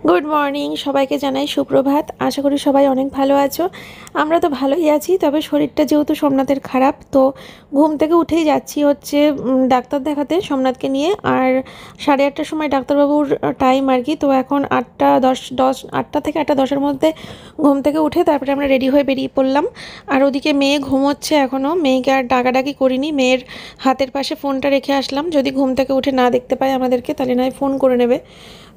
Good morning, সবাইকে জানাই সুপ্রভাত। আশা করি সবাই অনেক ভালো আছো। আমরা তো ভালোই আছি, তবে শরীরটা যেহেতু সোমনাথের খারাপ, তো ঘুম থেকে উঠেই যাচ্ছি হচ্ছে ডাক্তার দেখাতে সোমনাথকে নিয়ে। আর 8:30টার সময় ডাক্তারবাবুর টাইম আর কি। তো এখন 8টা 10 8টা থেকে 8টা 10-এর মধ্যে ঘুম থেকে উঠে তারপরে আমরা রেডি হয়ে বেরিয়ে পড়লাম। আর ওদিকে মেয়ে ঘুমোচ্ছে এখনও, মেয়েকে আর ডাকাডাকি করিনি। মেয়ের হাতের পাশে ফোনটা রেখে আসলাম, যদি ঘুম থেকে উঠে না দেখতে পায় আমাদেরকে তাহলে নয় ফোন করে নেবে।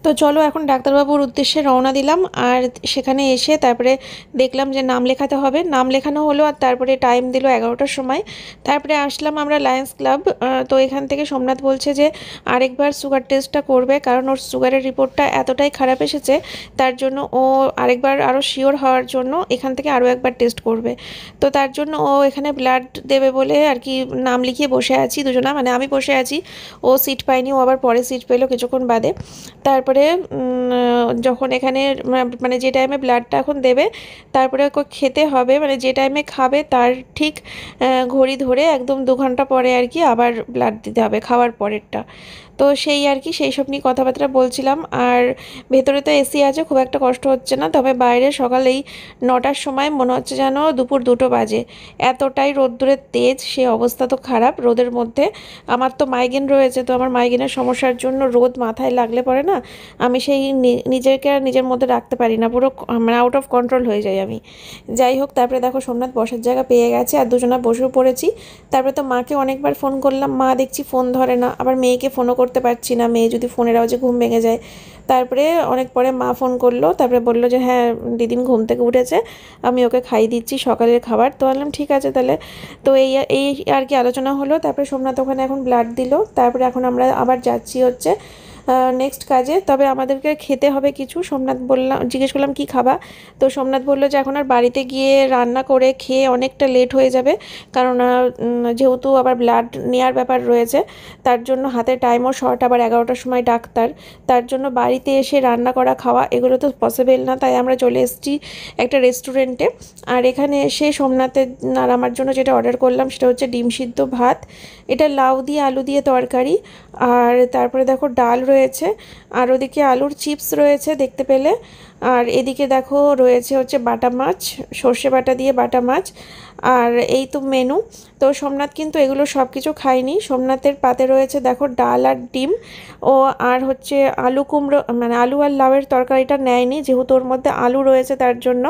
তো চলো এখন ডাক্তারবাবুর উদ্দেশ্যে রওনা দিলাম। আর সেখানে এসে তারপরে দেখলাম যে নাম লেখাতে হবে, নাম লেখানো হলো। আর তারপরে টাইম দিল 11টার সময়। তারপরে আসলাম আমরা লায়ন্স ক্লাব। তো এখান থেকে সোমনাথ বলছে যে আরেকবার সুগার টেস্টটা করবে, কারণ ওর সুগারের রিপোর্টটা এতটাই খারাপ এসেছে, তার জন্য ও আরেকবার আরও শিওর হওয়ার জন্য এখান থেকে আরও একবার টেস্ট করবে। তো তার জন্য ও এখানে ব্লাড দেবে বলে আর কি নাম লিখিয়ে বসে আছি দুজনা, মানে আমি বসে আছি, ও সিট পায়নি, ও আবার পরে সিট পেলো কিছুক্ষণ বাদে। তারপরে যখন এখানে মানে যে টাইমে ব্লাডটা এখন দেবে, তারপরে ওকে খেতে হবে, মানে যে টাইমে খাবে তার ঠিক ঘড়ি ধরে একদম 2 ঘন্টা পরে আর কি আবার ব্লাড দিতে হবে, খাওয়ার পরেরটা। তো সেই আর কি সেই সব নিয়ে কথাবার্তা বলছিলাম। আর ভেতরে তো এসি আছে, খুব একটা কষ্ট হচ্ছে না, তবে বাইরে সকালেই 9টার সময় মনে হচ্ছে যেন দুপুর 2টো বাজে, এতটাই রোদ্দুরের তেজ, সে অবস্থা তো খারাপ রোদের মধ্যে। আমার তো মাইগ্রেন রয়েছে, তো আমার মাইগ্রেনের সমস্যার জন্য রোদ মাথায় লাগলে পরে না আমি সেই নিজেকে আর নিজের মধ্যে রাখতে পারি না, পুরো মানে আউট অফ কন্ট্রোল হয়ে যাই আমি। যাই হোক, তারপরে দেখো সোমনাথ বসার জায়গা পেয়ে গেছে আর দুজনা বসেও পড়েছি। তারপরে তো মাকে অনেকবার ফোন করলাম, মা দেখছি ফোন ধরে না, আবার মেয়েকে ফোনও করতে পারছি না, মেয়ে যদি ফোনের আওয়াজে ঘুম ভেঙে যায়। তারপরে অনেক পরে মা ফোন করলো, তারপরে বললো যে হ্যাঁ দিদিন ঘুম থেকে উঠেছে, আমি ওকে খাইয়ে দিচ্ছি সকালের খাবার। তো বললাম ঠিক আছে তাহলে। তো এই এই আর কি আলোচনা হলো। তারপরে সোমনাথ ওখানে এখন ব্লাড দিল। তারপরে এখন আমরা আবার যাচ্ছি হচ্ছে নেক্সট কাজে। তবে আমাদেরকে খেতে হবে কিছু। সোমনাথ বললাম, জিজ্ঞেস করলাম কি খাবা। তো সোমনাথ বললো যে এখন আর বাড়িতে গিয়ে রান্না করে খেয়ে অনেকটা লেট হয়ে যাবে, কারণ যেহেতু আবার ব্লাড নেওয়ার ব্যাপার রয়েছে, তার জন্য হাতে টাইমও শর্ট, আবার 11টার সময় ডাক্তার, তার জন্য বাড়িতে এসে রান্না করা খাওয়া এগুলো তো পসিবল না। তাই আমরা চলে এসেছি একটা রেস্টুরেন্টে। আর এখানে এসে সোমনাথের আর আমার জন্য যেটা অর্ডার করলাম সেটা হচ্ছে ডিম সিদ্ধ ভাত, এটা লাউ দিয়ে আলু দিয়ে তরকারি। আর তারপরে দেখো ডাল রয়েছে, আর ওদিকে আলুর চিপস রয়েছে দেখতে পেলে। আর এদিকে দেখো রয়েছে হচ্ছে বাটা মাছ, সর্ষে বাটা দিয়ে বাটা মাছ। আর এই তো মেনু। তো সোমনাথ কিন্তু এগুলো সব কিছু খায়নি। সোমনাথের পাতে রয়েছে দেখো ডাল আর ডিম, ও আর হচ্ছে আলু কুমড়ো, মানে আলু আর লাউয়ের তরকারিটা নেয়নি, যেহেতু ওর মধ্যে আলু রয়েছে তার জন্য।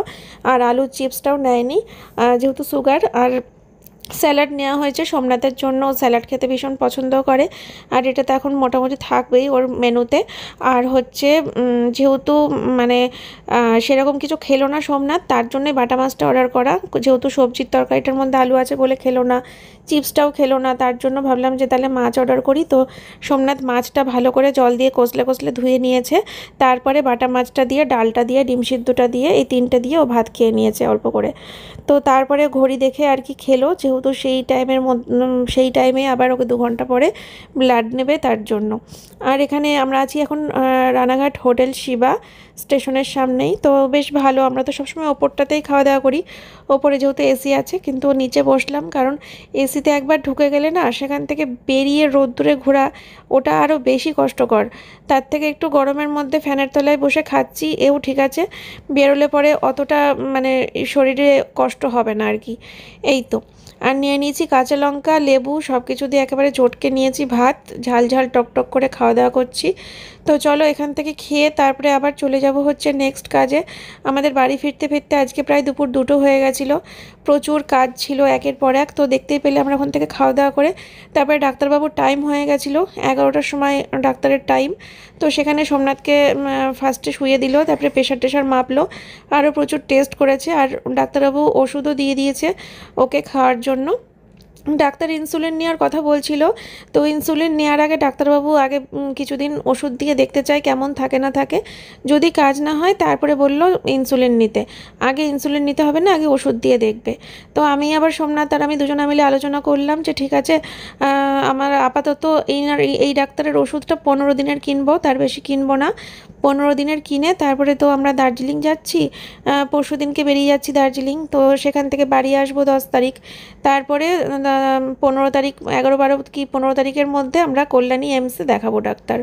আর আলুর চিপসটাও নেয়নি যেহেতু সুগার। আর স্যালাড নেওয়া হয়েছে সোমনাথের জন্য, স্যালাড খেতে ভীষণ পছন্দ করে, আর এটা তো এখন মোটামুটি থাকবেই ওর মেনুতে। আর হচ্ছে যেহেতু মানে সেরকম কিছু খেলো না সোমনাথ, তার জন্যই বাটা মাছটা অর্ডার করা, যেহেতু সবজির তরকারিটার মধ্যে আলু আছে বলে খেলো না, চিপসটাও খেলো না, তার জন্য ভাবলাম যে তাহলে মাছ অর্ডার করি। তো সোমনাথ মাছটা ভালো করে জল দিয়ে কষলে কষলে ধুয়ে নিয়েছে, তারপরে বাটা মাছটা দিয়ে ডালটা দিয়ে ডিম সিদ্ধটা দিয়ে এই তিনটে দিয়ে ও ভাত খেয়ে নিয়েছে অল্প করে। তো তারপরে ঘড়ি দেখে আর কি খেলো, যেহেতু সেই টাইমের মধ্যে সেই টাইমে আবার ওকে 2 ঘন্টা পরে ব্লাড নেবে তার জন্য। আর এখানে আমরা আছি এখন রানাঘাট হোটেল শিবা স্টেশনের সামনেই। তো বেশ ভালো, আমরা তো সবসময় ওপরটাতেই খাওয়া দাওয়া করি, ওপরে যেহেতু এসি আছে, কিন্তু নিচে বসলাম কারণ এসিতে একবার ঢুকে গেলে না সেখান থেকে বেরিয়ে রোদ্দুরে ঘোরা ওটা আরও বেশি কষ্টকর। তার থেকে একটু গরমের মধ্যে ফ্যানের তলায় বসে খাচ্ছি, এও ঠিক আছে, বেরোলে পরে অতটা মানে শরীরে কষ্ট হবে না আর কি। এই তো। আর নিয়ে নিয়েছি কাঁচা লঙ্কা লেবু সব কিছু দিয়ে একেবারে চটকে নিয়েছি ভাত, ঝাল ঝাল টক টক করে খাওয়া দাওয়া করছি। তো চলো এখান থেকে খেয়ে তারপরে আবার চলে যাব হচ্ছে নেক্সট কাজে। আমাদের বাড়ি ফিরতে ফিরতে আজকে প্রায় দুপুর 2টো হয়ে গেছিলো, প্রচুর কাজ ছিল একের পর এক। তো দেখতেই পেলে আমরা ওখান থেকে খাওয়া দাওয়া করে তারপরে ডাক্তারবাবুর টাইম হয়ে গেছিলো, 11টার সময় ডাক্তারের টাইম। তো সেখানে সোমনাথকে ফার্স্টে শুয়ে দিল, তারপরে প্রেশার টেশার মাপলো, আরও প্রচুর টেস্ট করেছে, আর ডাক্তারবাবু ওষুধও দিয়ে দিয়েছে ওকে খাওয়ার জন্য। ডাক্তার ইনসুলিন নেওয়ার কথা বলছিল, তো ইনসুলিন নেওয়ার আগে ডাক্তারবাবু আগে কিছুদিন ওষুধ দিয়ে দেখতে চাই কেমন থাকে না থাকে, যদি কাজ না হয় তারপরে বলল ইনসুলিন নিতে। আগে ইনসুলিন নিতে হবে না, আগে ওষুধ দিয়ে দেখবে। তো আমি আবার সোমনাথ আর আমি দুজনে মিলে আলোচনা করলাম যে ঠিক আছে আমার আপাতত এই ডাক্তারের ওষুধটা 15 দিনের কিনবো, তার বেশি কিনবো না। 15 দিনের কিনে তারপরে তো আমরা দার্জিলিং যাচ্ছি, পরশু দিনকে বেরিয়ে যাচ্ছি দার্জিলিং, তো সেখান থেকে বাড়ি আসবো 10 তারিখ। তারপরে 15 তারিখ, 11, 12 কি 15 তারিখের মধ্যে আমরা কল্যাণী এইমসে দেখাবো ডাক্তার।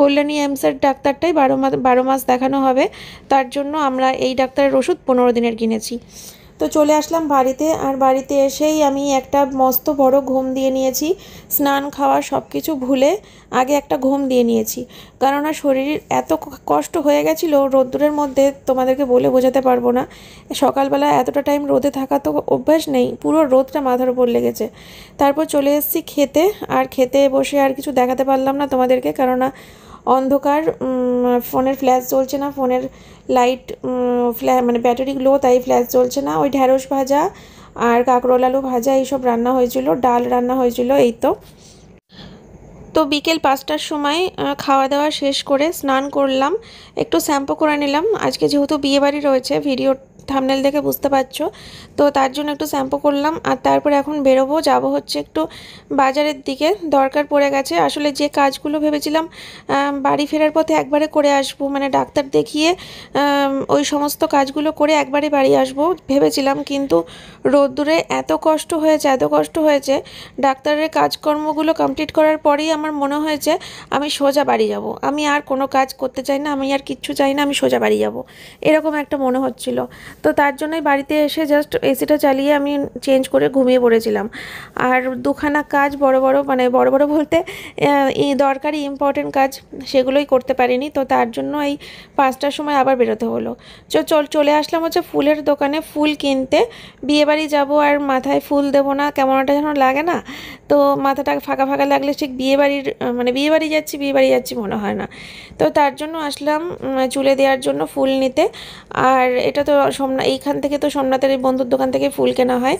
কল্যাণী এইমসের ডাক্তারটাই 12 মাস দেখানো হবে, তার জন্য আমরা এই ডাক্তারের ওষুধ 15 দিনের কিনেছি। তো চলে আসলাম বাড়িতে, আর বাড়িতে এসেই আমি একটা মস্ত বড় ঘুম দিয়ে নিয়েছি। স্নান খাওয়া সব কিছু ভুলে আগে একটা ঘুম দিয়ে নিয়েছি, কেননা শরীর এত কষ্ট হয়ে গেছিলো রোদ্দুরের মধ্যে, তোমাদেরকে বলে বোঝাতে পারবো না। সকালবেলা এতটা টাইম রোদে থাকা তো অভ্যাস নেই, পুরো রোদটা মাথার উপর লেগেছে। তারপর চলে এসেছি খেতে, আর খেতে বসে আর কিছু দেখাতে পারলাম না তোমাদেরকে, কেননা অন্ধকার, ফোনের ফ্ল্যাশ জ্বলছে না, ফোনের লাইট মানে ব্যাটারি লো, তাই ফ্ল্যাশ জ্বলছে না। ওই ঢ্যাঁড়স ভাজা আর কাঁকরোল আলু ভাজা এইসব রান্না হয়েছিল, ডাল রান্না হয়েছিল, এই তো। তো বিকেল 5টার সময় খাওয়া দাওয়া শেষ করে স্নান করলাম, একটু শ্যাম্পু করে নিলাম। আজকে যেহেতু বিয়েবাড়ি রয়েছে, ভিডিও থাম্বনেল দেখে বুঝতে পারছো, তো তার জন্য একটু শ্যাম্পু করলাম। আর তারপরে এখন বেরোবো, যাব হচ্ছে একটু বাজারের দিকে, দরকার পড়ে গেছে। আসলে যে কাজগুলো ভেবেছিলাম বাড়ি ফেরার পথে একবারে করে আসবো, মানে ডাক্তার দেখিয়ে ওই সমস্ত কাজগুলো করে একবারে বাড়ি আসবো ভেবেছিলাম, কিন্তু রোদ্দুরে এত কষ্ট হয়েছে, ডাক্তারের কাজকর্মগুলো কমপ্লিট করার পরেই আমার মনে হয়েছে আমি সোজা বাড়ি যাব, আমি আর কোনো কাজ করতে চাই না, আমি আর কিচ্ছু চাই না, আমি সোজা বাড়ি যাব, এরকম একটা মনে হচ্ছিল। তো তার জন্যই বাড়িতে এসে জাস্ট এসিটা চালিয়ে আমি চেঞ্জ করে ঘুমিয়ে পড়েছিলাম। আর দুখানা কাজ বড় মানে বড় বলতে এই দরকারি ইম্পর্টেন্ট কাজ, সেগুলোই করতে পারিনি। তো তার জন্য এই 5টার সময় আবার বেরোতে হলো। চলে আসলাম হচ্ছে ফুলের দোকানে ফুল কিনতে। বিয়েবাড়ি যাব আর মাথায় ফুল দেবো না, কেমন একটা যেন লাগে না, তো মাথাটা ফাঁকা ফাঁকা লাগলে ঠিক বিয়েবাড়ি যাচ্ছি মনে হয় না। তো তার জন্য আসলাম চুলে দেওয়ার জন্য ফুল নিতে। আর এটা তো এইখান থেকে তো সোমনাথের এই বন্ধুর দোকান থেকে ফুল কেনা হয়,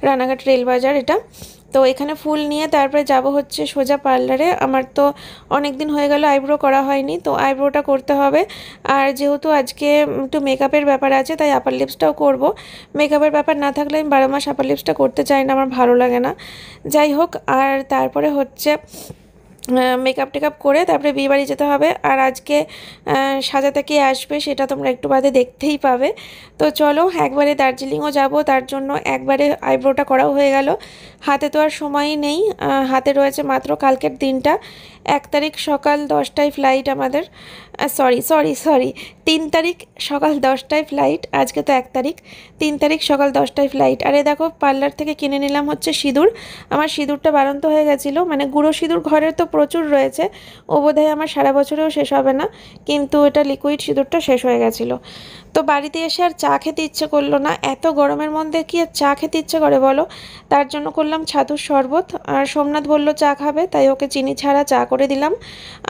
রানাঘাট রেল বাজার এটা। তো এখানে ফুল নিয়ে তারপরে যাব হচ্ছে সোজা পার্লারে। আমার তো অনেক দিন হয়ে গেল আইব্রো করা হয়নি, তো আইব্রোটা করতে হবে। আর যেহেতু আজকে একটু মেকআপের ব্যাপার আছে, তাই আপার লিপসটাও করব। মেকআপের ব্যাপার না থাকলে আমি 12 মাস আপার লিপসটা করতে চাই না, আমার ভালো লাগে না। যাই হোক, আর তারপরে হচ্ছে মেকআপ টেকআপ করে তারপরে বিয়েবাড়ি যেতে হবে। আর আজকে সাজাতে কে আসবে সেটা তোমরা একটু বাদে দেখতেই পাবে। তো চলো একবারে দার্জিলিংও যাব, তার জন্য একবারে আইব্রোটা করাও হয়ে গেল। হাতে তো আর সময়ই নেই, হাতে রয়েছে মাত্র কালকের দিনটা। 1 তারিখ সকাল 10টায় ফ্লাইট আমাদের, সরি 3 তারিখ সকাল 10টায় ফ্লাইট, আজকে তো 1 তারিখ, 3 তারিখ সকাল 10টায় ফ্লাইট। আরে দেখো পার্লার থেকে কিনে নিলাম হচ্ছে সিঁদুর। আমার সিঁদুরটা বাড়ন্ত হয়ে গেছিলো, মানে গুঁড়ো সিঁদুর ঘরের তো প্রচুর রয়েছে, ও বোধহয় আমার সারা বছরেও শেষ হবে না, কিন্তু এটা লিকুইড সিঁদুরটা শেষ হয়ে গেছিলো। তো বাড়িতে এসে আর চা খেতে ইচ্ছে করলো না, এত গরমের মধ্যে কি আর চা খেতে ইচ্ছে করে বলো। তার জন্য করলাম ছাতুর শরবত। আর সোমনাথ বললো চা খাবে, তাই ওকে চিনি ছাড়া চা করে দিলাম।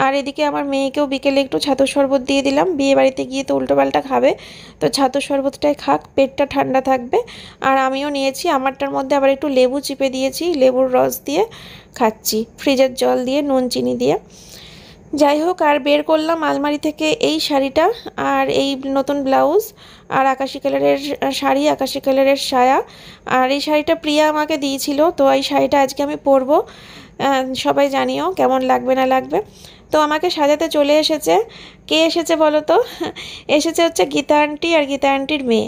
আর এদিকে আমার মেয়েকেও বিকেলে একটু ছাতুর শরবত দিয়ে দিলাম, বিয়ে বাড়িতে গিয়ে তো উল্টোপাল্টা খাবে, তো ছাতুর শরবতটাই খাক, পেটটা ঠান্ডা থাকবে। আর আমিও নিয়েছি, আমারটার মধ্যে আবার একটু লেবু চিপে দিয়েছি, লেবুর রস দিয়ে খাচ্ছি, ফ্রিজের জল দিয়ে নুন চিনি দিয়ে। যাই হোক, আর বের করলাম আলমারি থেকে এই শাড়িটা, আর এই নতুন ব্লাউজ, আর আকাশি কালারের শাড়ি, আকাশি কালারের সায়া। আর এই শাড়িটা প্রিয়া আমাকে দিয়েছিল, তো এই শাড়িটা আজকে আমি পরবো, সবাই জানিও কেমন লাগবে না লাগবে। তো আমাকে সাজাতে চলে এসেছে, কে এসেছে বলো তো? এসেছে হচ্ছে গীতা আন্টি, আর গীতা আন্টির মেয়ে,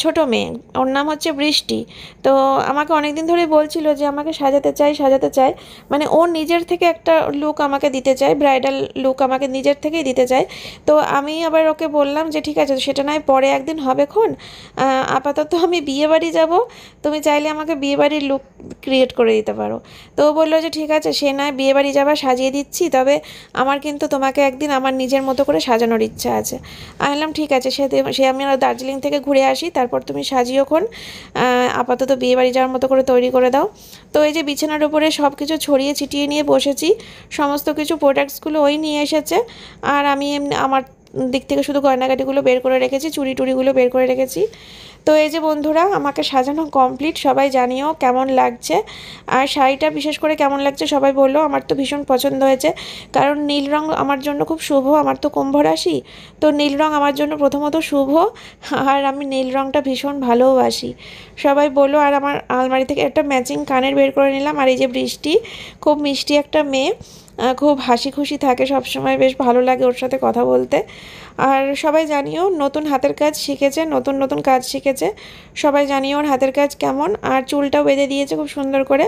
ছোটো মেয়ে, ওর নাম হচ্ছে বৃষ্টি। তো আমাকে অনেক দিন ধরেই বলছিল যে আমাকে সাজাতে চায়, মানে ওর নিজের থেকে একটা লুক আমাকে দিতে চায়, ব্রাইডাল লুক আমাকে নিজের থেকেই দিতে চায়। তো আমি আবার ওকে বললাম যে ঠিক আছে, সেটা নয় পরে একদিন হবে খন, আপাতত আমি বিয়েবাড়ি যাব, তুমি চাইলে আমাকে বিয়েবাড়ির লুক ক্রিয়েট করে দিতে পারো। তো ও বললো যে ঠিক আছে, সে নয় বিয়েবাড়ি যাবা সাজিয়ে দিচ্ছি, তবে আমার কিন্তু তোমাকে একদিন আমার নিজের মতো করে সাজানোর ইচ্ছা আছে। আমি বললাম ঠিক আছে, সে আমি দার্জিলিং থেকে ঘুরে আসি, তারপর তুমি সাজিওক্ষণ, আপাতত বিয়েবাড়ি যাওয়ার মতো করে তৈরি করে দাও। তো এই যে বিছানার উপরে সব কিছু ছড়িয়ে ছিটিয়ে নিয়ে বসেছি, সমস্ত কিছু প্রোডাক্টসগুলো ওই নিয়ে এসেছে, আর আমি এমনি আমার দিক থেকে শুধু গয়নাগাটিগুলো বের করে রেখেছি, চুড়ি টুড়িগুলো বের করে রেখেছি। তো এই যে বন্ধুরা, আমাকে সাজানো কমপ্লিট, সবাই জানিও কেমন লাগছে। আর শাড়িটা বিশেষ করে কেমন লাগছে সবাই বললো। আমার তো ভীষণ পছন্দ হয়েছে, কারণ নীল রং আমার জন্য খুব শুভ। আমার তো কুম্ভ রাশি, তো নীল রং আমার জন্য প্রথমত শুভ, আর আমি নীল রংটা ভীষণ ভালোবাসি, সবাই বললো। আর আমার আলমারি থেকে একটা ম্যাচিং কানের বের করে নিলাম। আর এই যে বৃষ্টি, খুব মিষ্টি একটা মেয়ে, খুব হাসি খুশি থাকে সবসময়, বেশ ভালো লাগে ওর সাথে কথা বলতে। আর সবাই জানিও নতুন হাতের কাজ শিখেছে, নতুন নতুন কাজ শিখেছে, সবাই জানিও ওর হাতের কাজ কেমন। আর চুলটাও বেঁধে দিয়েছে খুব সুন্দর করে,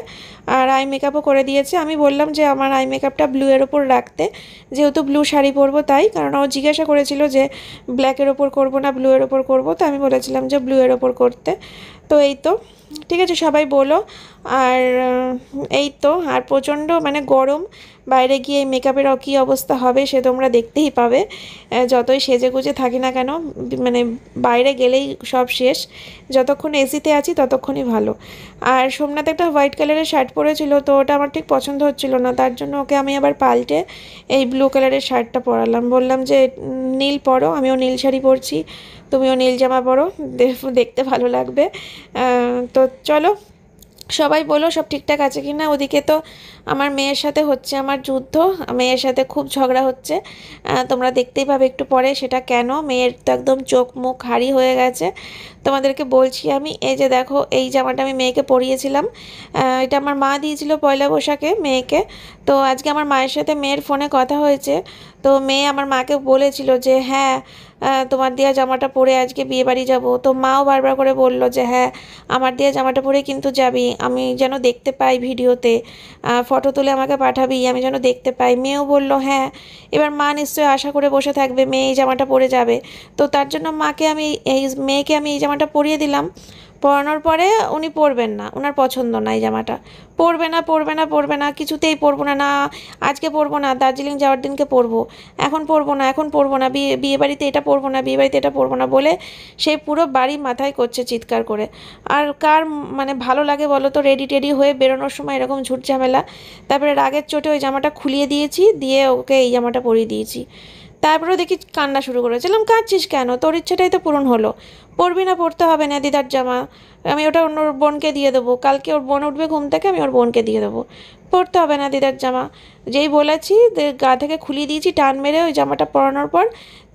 আর আই মেকআপও করে দিয়েছে। আমি বললাম যে আমার আই মেকআপটা ব্লু এর ওপর রাখতে, যেহেতু ব্লু শাড়ি পরবো তাই, কারণ ও জিজ্ঞাসা করেছিল যে ব্ল্যাকের ওপর করবো না ব্লু এর ওপর করবো, তো আমি বলেছিলাম যে ব্লু এর ওপর করতে। তো এই তো, ঠিক আছে সবাই বলো। আর এই তো, আর প্রচণ্ড মানে গরম, বাইরে গিয়ে এই মেকআপের কী অবস্থা হবে সে তোমরা দেখতেই পাবে। যতই সেজে গুজে থাকি না কেন, মানে বাইরে গেলেই সব শেষ। যতক্ষণ এসিতে আছি ততক্ষণই ভালো। আর সোমনাথ একটা হোয়াইট কালারের শার্ট পরেছিল, তো ওটা আমার ঠিক পছন্দ হচ্ছিল না, তার জন্য ওকে আমি আবার পাল্টে এই ব্লু কালারের শার্টটা পরালাম। বললাম যে নীল পরো, আমিও নীল শাড়ি পরছি, তুমিও নীল জামা পরো, দেখতে ভালো লাগবে। তো চলো সবাই বলো সব ঠিকঠাক আছে কি না। ওদিকে তো আমার মেয়ের সাথে হচ্ছে আমার যুদ্ধ, মেয়ের সাথে খুব ঝগড়া হচ্ছে, তোমরা দেখতেই পাবে একটু পরে সেটা কেন। মেয়ের তো একদম চোখ মুখ হাঁড়ি হয়ে গেছে, তোমাদেরকে বলছি আমি। এই যে দেখো, এই জামাটা আমি মেয়েকে পরিয়েছিলাম, এটা আমার মা দিয়েছিল পয়লা বৈশাখে মেয়েকে। তো আজকে আমার মায়ের সাথে মেয়ের ফোনে কথা হয়েছে, তো মেয়ে আমার মাকে বলেছিল যে হ্যাঁ তোমার দেওয়া জামাটা পরে আজকে বিয়ে বাড়ি যাবো। তো মাও বারবার করে বললো যে হ্যাঁ আমার দেওয়া জামাটা পরে কিন্তু যাবি, আমি যেন দেখতে পাই ভিডিওতে, ফটো তুলে আমাকে পাঠাবি, আমি যেন দেখতে পাই। মেয়েও বললো হ্যাঁ। এবার মা নিশ্চয়ই আশা করে বসে থাকবে মেয়ে এই জামাটা পরে যাবে, তো তার জন্য মেয়েকে আমি এই জামাটা পরিয়ে দিলাম। পরানোর পরে উনি পরবেন না, ওনার পছন্দ না এই জামাটা, পরবে না পরবে না পরবে না, কিছুতেই পরবো না, না আজকে পরবো না, দার্জিলিং যাওয়ার দিনকে পরবো, এখন পরবো না, এখন পরবো না, বিয়ে বাড়িতে এটা পরবো না, বিয়ে বাড়িতে এটা পরবো না বলে সে পুরো বাড়ি মাথায় করছে চিৎকার করে। আর কার মানে ভালো লাগে বলো তো রেডি টেডি হয়ে বেরোনোর সময় এরকম ঝুট ঝামেলা। তারপরে রাগের চোটে ওই জামাটা খুলিয়ে দিয়েছি, দিয়ে ওকে এই জামাটা পরিয়ে দিয়েছি। তারপরেও দেখি কান্না শুরু করেছিলাম, কাঁদছিস কেন, তোর ইচ্ছেটাই তো পূরণ হলো, পরবি না, পরতে হবে না দিদার জামা, আমি ওটা অন্য বোনকে দিয়ে দেবো, কালকে ওর বোন উঠবে ঘুম থেকে, আমি ওর বোনকে দিয়ে দেবো, পরতে হবে না দিদার জামা। যেই বলেছি গা থেকে খুলিয়ে দিয়েছি টান মেরে ওই জামাটা পরানোর পর,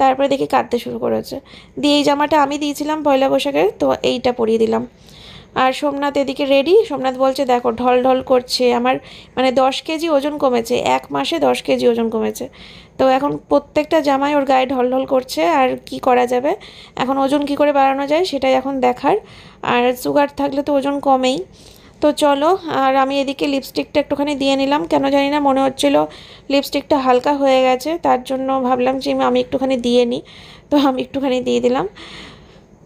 তারপরে দেখি কাঁদতে শুরু করেছে। দিয়ে এই জামাটা আমি দিয়েছিলাম পয়লা বৈশাখে, তো এইটা পরিয়ে দিলাম। আর সোমনাথ এদিকে রেডি, সোমনাথ বলছে দেখো ঢল ঢল করছে আমার, মানে 10 কেজি ওজন কমেছে, 1 মাসে 10 কেজি ওজন কমেছে। তো এখন প্রত্যেকটা জামাই ওর গায়ে ঢল ঢল করছে, আর কি করা যাবে, এখন ওজন কি করে বাড়ানো যায় সেটাই এখন দেখার। আর সুগার থাকলে তো ওজন কমেই। তো চলো, আর আমি এদিকে লিপস্টিকটা একটুখানি দিয়ে নিলাম, কেন জানি না মনে হচ্ছিল লিপস্টিকটা হালকা হয়ে গেছে, তার জন্য ভাবলাম যে আমি একটুখানি দিয়ে নিই, তো আমি একটুখানি দিয়ে দিলাম।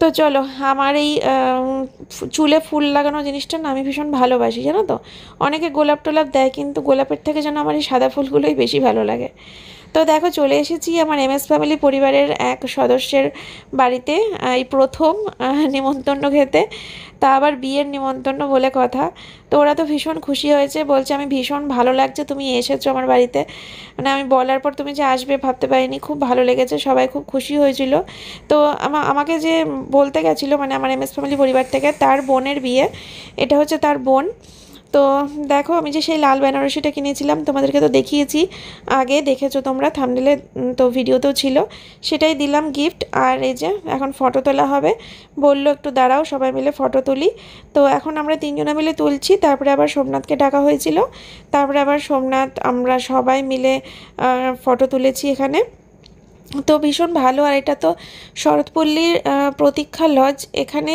তো চলো, আমার এই চুলে ফুল লাগানো জিনিসটা না আমি ভীষণ ভালোবাসি জানো তো। অনেকে গোলাপ টোলাপ দেয়, কিন্তু গোলাপের থেকে যেন আমার এই সাদা ফুলগুলোই বেশি ভালো লাগে। তো দেখো চলে এসেছি আমার এমএস ফ্যামিলি পরিবারের এক সদস্যের বাড়িতে, এই প্রথম নিমন্ত্রণ খেতে, তা আবার বিয়ের নিমন্ত্রণ বলে কথা। তো ওরা তো ভীষণ খুশি হয়েছে, বলছে আমি ভীষণ ভালো লাগছে তুমি এসেছো আমার বাড়িতে, মানে আমি বলার পর তুমি যে আসবে ভাবতে পারিনি, খুব ভালো লেগেছে, সবাই খুব খুশি হয়েছিল। তো আমাকে যে বলতে গেছিলো, মানে আমার এমএস ফ্যামিলি পরিবার থেকে, তার বোনের বিয়ে, এটা হচ্ছে তার বোন। তো দেখো আমি যে সেই লাল বেনারসিটা কিনেছিলাম তোমাদেরকে তো দেখিয়েছি, আগে দেখেছো তোমরা থাম্বনেলে, তো ভিডিওতেও ছিল, সেটাই দিলাম গিফট। আর এই যে এখন ফটো তোলা হবে, বললো একটু দাঁড়াও সবাই মিলে ফটো তুলি। তো এখন আমরা তিনজনে মিলে তুলছি, তারপরে আবার সোমনাথকে ডাকা হয়েছিল, তারপরে আবার সোমনাথ আমরা সবাই মিলে ফটো তুলেছি এখানে। তো ভীষণ ভালো। আর এটা তো শরৎপল্লীর প্রতীক্ষা লজ, এখানে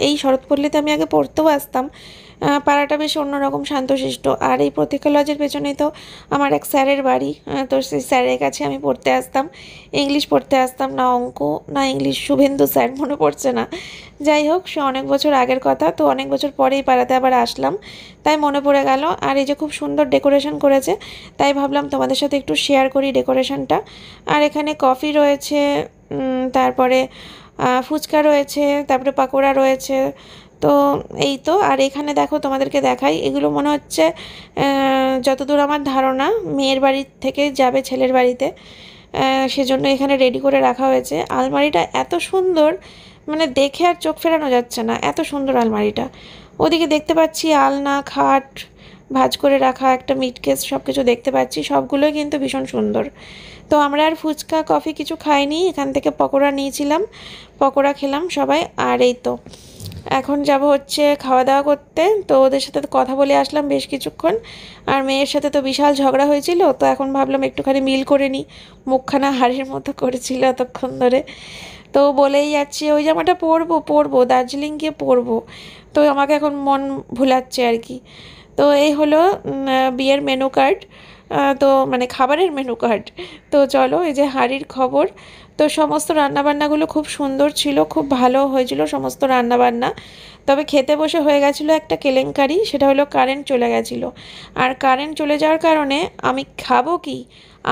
এই শরৎপল্লীতে আমি আগে পড়তেও আসতাম, পাড়াটা বেশ অন্যরকম শান্তশিষ্ট। আর এই প্রতীক্ষা লজের পেছনেই তো আমার এক স্যারের বাড়ি, তো সেই স্যারের কাছে আমি পড়তে আসতাম, ইংলিশ পড়তে আসতাম, না অঙ্ক না ইংলিশ, শুভেন্দু স্যার মনে পড়ছে না, যাই হোক সে অনেক বছর আগের কথা। তো অনেক বছর পরেই পাড়াতে আবার আসলাম, তাই মনে পড়ে গেল। আর এই যে খুব সুন্দর ডেকোরেশন করেছে, তাই ভাবলাম তোমাদের সাথে একটু শেয়ার করি ডেকোরেশনটা। আর এখানে কফি রয়েছে, তারপরে ফুচকা রয়েছে, তারপরে পাকোড়া রয়েছে। তো এই তো, আর এখানে দেখো তোমাদেরকে দেখাই, এগুলো মনে হচ্ছে যতদূর আমার ধারণা মেয়ের বাড়ি থেকে যাবে ছেলের বাড়িতে, সেজন্য এখানে রেডি করে রাখা হয়েছে। আলমারিটা এত সুন্দর, মানে দেখে আর চোখ ফেরানো যাচ্ছে না, এত সুন্দর আলমারিটা। ওদিকে দেখতে পাচ্ছি আলনা, খাট, ভাঁজ করে রাখা একটা মিটকেস, সব কিছু দেখতে পাচ্ছি, সবগুলোই কিন্তু ভীষণ সুন্দর। তো আমরা আর ফুচকা কফি কিছু খাইনি, এখান থেকে পকোড়া নিয়েছিলাম, পকোড়া খেলাম সবাই। আর এই তো এখন যাব হচ্ছে খাওয়া দাওয়া করতে। তো ওদের সাথে কথা বলে আসলাম বেশ কিছুক্ষণ। আর মেয়ের সাথে তো বিশাল ঝগড়া হয়েছিল, তো এখন ভাবলাম একটুখানি মিল করে নিই। মুখখানা হাড়ির মতো করেছিল এতক্ষণ ধরে। তো বলেই যাচ্ছি ওই জামাটা পরবো পরবো, দার্জিলিং গিয়ে পরবো। তো আমাকে এখন মন ভুলাচ্ছে আর কি। তো এই হলো বিয়ের মেনু কার্ড। তো মানে খাবারের মেনু কার্ড। তো চলো এই যে হাঁড়ির খবর। তো সমস্ত রান্নাবান্নাগুলো খুব সুন্দর ছিল, খুব ভালো হয়েছিল সমস্ত রান্নাবান্না। তবে খেতে বসে হয়ে গেছিলো একটা কেলেঙ্কারি, সেটা হলো কারেন্ট চলে গেছিলো। আর কারেন্ট চলে যাওয়ার কারণে আমি খাবো কি,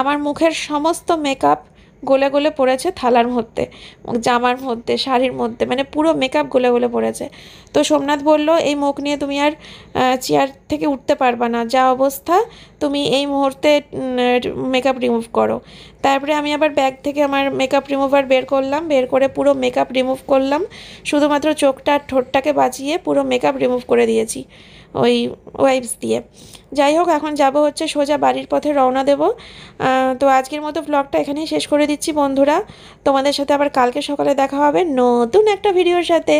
আমার মুখের সমস্ত মেকআপ গলে গলে পড়েছে থালার মধ্যে, জামার মধ্যে, শাড়ির মধ্যে, মানে পুরো মেকআপ গলে গলে পড়েছে। তো সোমনাথ বলল এই মুখ নিয়ে তুমি আর চেয়ার থেকে উঠতে পারবা না, যা অবস্থা, তুমি এই মুহূর্তে মেকআপ রিমুভ করো। তারপরে আমি আবার ব্যাগ থেকে আমার মেকআপ রিমুভার বের করলাম, বের করে পুরো মেকআপ রিমুভ করলাম। শুধুমাত্র চোখটা আর ঠোঁটটাকে বাঁচিয়ে পুরো মেকআপ রিমুভ করে দিয়েছি ওই ওয়াইপস দিয়ে। যাই হোক, এখন যাব হচ্ছে সোজা বাড়ির পথে রওনা দেব। তো আজকের মতো ব্লগটা এখানেই শেষ করে দিচ্ছি বন্ধুরা। তোমাদের সাথে আবার কালকে সকালে দেখা হবে নতুন একটা ভিডিওর সাথে।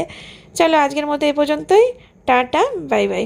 চলো আজকের মতো এই পর্যন্তই। Tata, bye bye.